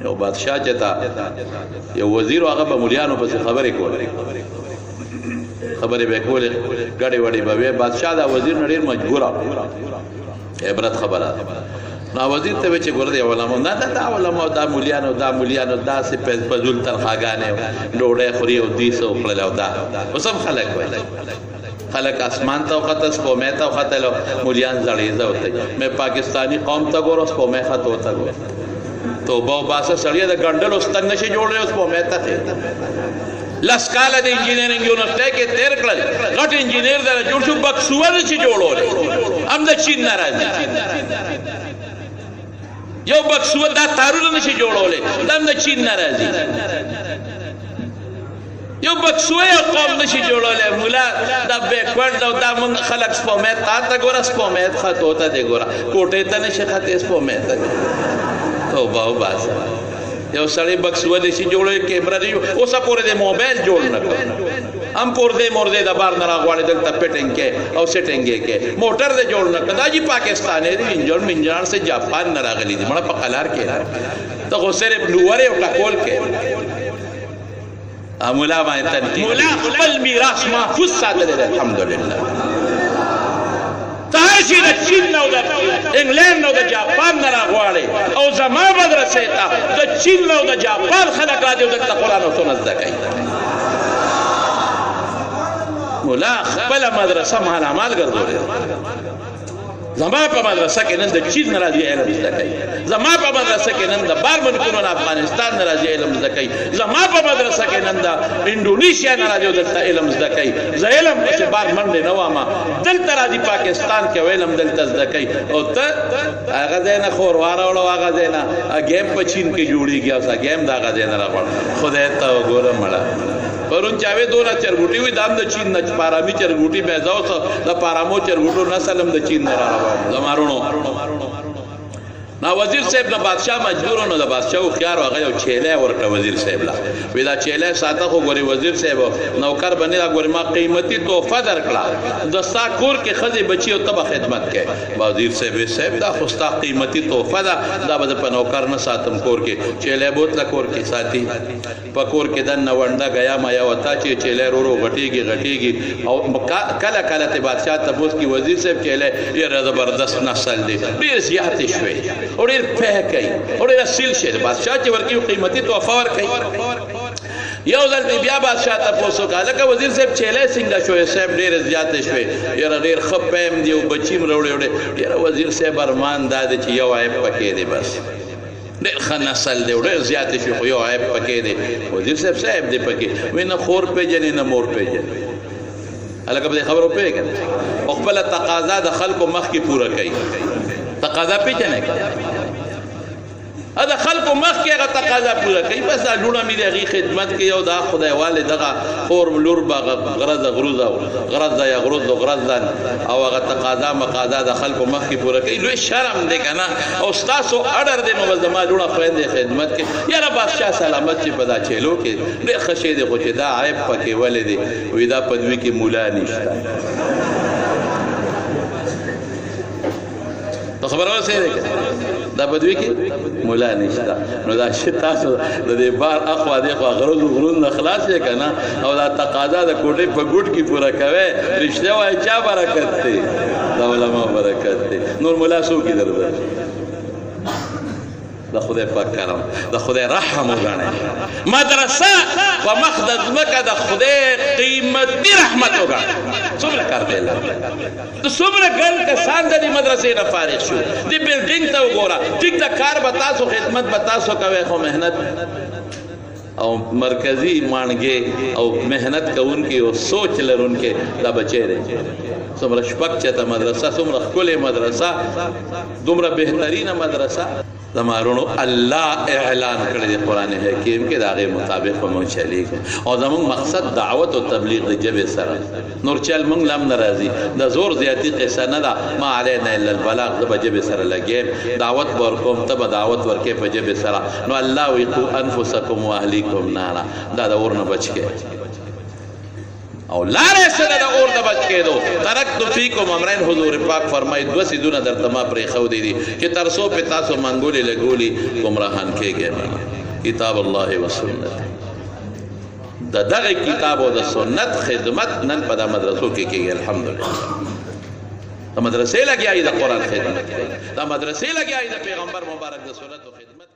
یو بادشاہ چتا یو وزیر هغه به مولیانو پسې خبرې کولې خبرې به کولې ګډې وډې به وي بادشاہ دا وزیر نه ډېر مجبوره عبرت خبره نو وزیر ته چې ګور دی علماء نه دا علماء دا مولیانو دا سه پزول تنخواګانې ډوډۍ خوري او دیسو خپل او دا وسم خلک وای خلق اسمان ته وخته سپومه ته وخته مولیان زړیزه وته مې پاکستانی قوم ته ګور سپومه خته وته ګور توبه باسه سړی د ګندل واستنګ نشي جوړل سپومه ته لسکاله د انجینرینګ یونیورسيټي کې تیر کړل غټ انجینیر دا جوړ شو بکسوال چې جوړول هم د چین ناراضي یو بکسوال دا تارونه نشي جوړول هم د چین ناراضي یو بکسوی قوم نشي جوړولې مولا دا بیکورډ دا مونږ خلک سپومه تا ګوره سپومه خطو ته دی ګوره کوټه ته نشي خطه سپومه ته توبه او باس یو سړی بکسوی شي جوړې کیمرا دی اوسه پورې د موبایل جوړ نه هم پورده مرده د بار نه راغواړي دلته پټینګ کې او سیټینګ کې موټر دې جوړ نه کدا جی پاکستاني دی انجن منجان سے جاپان نه راغلي دي مړه په قلار کې ته غوسره بلوره او ټاکول کې مولا باندې تنقید مولا خپل میراث محفوظ ساتل دي الحمدلله تاسو د چین نو د انګلند نو د جاپان نه راغواړي او زما مدرسې ته د چین نو د جاپان خلک راځي د قرآن او سنت زکای مولا خپل مدرسه مال عمل ګرځولې زما په مدرسه کې نن د چین ناراضي علم زده کوي زما په مدرسه کې نن د بار ملکونو افغانستان ناراضي علم زده کوي زما په مدرسه کې نن د انډونیشیا ناراضي علم زده کوي زه علم چې بار منډه نه وامه دلته راځي پاکستان کې علم دلته زده کوي او ته هغه دینه خورواره او هغه دینه گیم په چین کې جوړیږي او هغه گیم دا هغه دینه راغړ خدای ته وګوره مړه پرون چاوي دوه چرګوټي وي دام د چین نه پارامي چرګوټي بيزاو د پارامو چرګوټو نسلم د چین نه راغلو زمارونو نا وزیر صاحب نه بادشاہ مجبور نو د بادشاہ خيار هغه یو چيله ورته وزیر صاحب لا ودا چيله ساته خو غوري وزیر صاحب نوکر بنی لا غوري ما قیمتي تحفه درکړه د ساکور کې خزي بچي او تبه خدمت کې وزیر صاحب دا خوستا قیمتي تحفه دا بده په نوکر نه ساتم کور کې چيله بوتله کور کې ساتي پکور کې دن نونډه غیا ما یا وتا چې چيله رورو غټيږي او کله کله ته بادشاہ تبوس کی وزیر صاحب چيله یې زبردست نسل دي ډیر زیات شوي اور ډیر په کوي اور ډیر اصل شي بادشاہ چې ورکی قیمتي تحفه ور کوي یو ځل بیا بادشاہ ته پوسو کاله کا وزیر صاحب چيله څنګه شوې صاحب ډیر زیات شوي یره ډیر خپم دی او بچیم وروړي یره وزیر صاحب ارمان داد چې یو عیب پکې دی بس ډېر خنسل دی ډېر زیات شي خو یو عیب پکې دی وزیر صاحب دی پکې وینه خور پیژنې نه مور پیژنې الګا به خبرو پیژنې او خپل تقاضا د خلکو مخ کې پوره کوي تقاضا پیژنې دا خلکو مخ کې هغه تقاضا پوره کوي بس دا لونه مې دغه خدمت کې یو دا خدای والد دغه خور لور باغ غرض یا غرض او هغه تقاضا مقاضا د خلکو مخ کې پوره کوي لوی شرم دی کنه او تاسو اډر دې نو زما لونه خويندې خدمت کې یاره بادشاہ سلامت چې پدا چلو کې ډېر خشه دی خو چې دا عیب پکې ولې دی وې دا پدوي کې مولا نشته تو خبر اوسه ده دا بدوي کې مولا نشتا نو دا شتا د دې بار اخوا دې خو غرض نه خلاص یې کنه او دا تقاضا د کوټې په ګډ کې پورا کوي رښتیا وای چا برکت دی دا علماء برکت دی نور مولا سو کې درته دا خدای پاک کرم دا خدای رحم وغاڼه مدرسه و مخدز مکه دا خدای قیمتي رحمت وغاڼه څومره کار دی ته څومره ګل کسان د مدرسې نه فارغ شو دی بلډینګ ته وګوره ټیک دا کار بتاسو خدمت بتاسو کوي خو مهنت او مرکزی مانګي او مهنت کوونکي او سوچ لرونکي دا بچي دي څومره شپک چته مدرسه څومره خپله مدرسه دومره بهترینه مدرسه زمارونو الله اعلان کړی دی قران حکیم کې داغه مطابق مونږ چلیږو او زموږ مقصد دعوت او تبلیغ دی جبه سره نور چل مونږ لم ناراضي د زور زیاتی قصه نه ده ما علينا الا البلاغ د جبه سره لګي دعوت ورکوم ته دعوت ورکې په جبه سره نو الله ويقو انفسکم واهلیکم نارا دا ورنه بچ کې او لارې سره د اور د بچ کېدو ترکت فیکم امرین حضور پاک فرمایي دوه سیدونه درته ما پرېښودي دي چې تر څو په تاسو منګولې لګولي ګمراهان کېږئ کتاب الله و سنت د دغه کتاب او د سنت خدمت نن په د مدرسو کې کېږي الحمدلله د مدرسې لګیایي د قرآن خدمت د مدرسې لګیایي د پیغمبر مبارک د سنت خدمت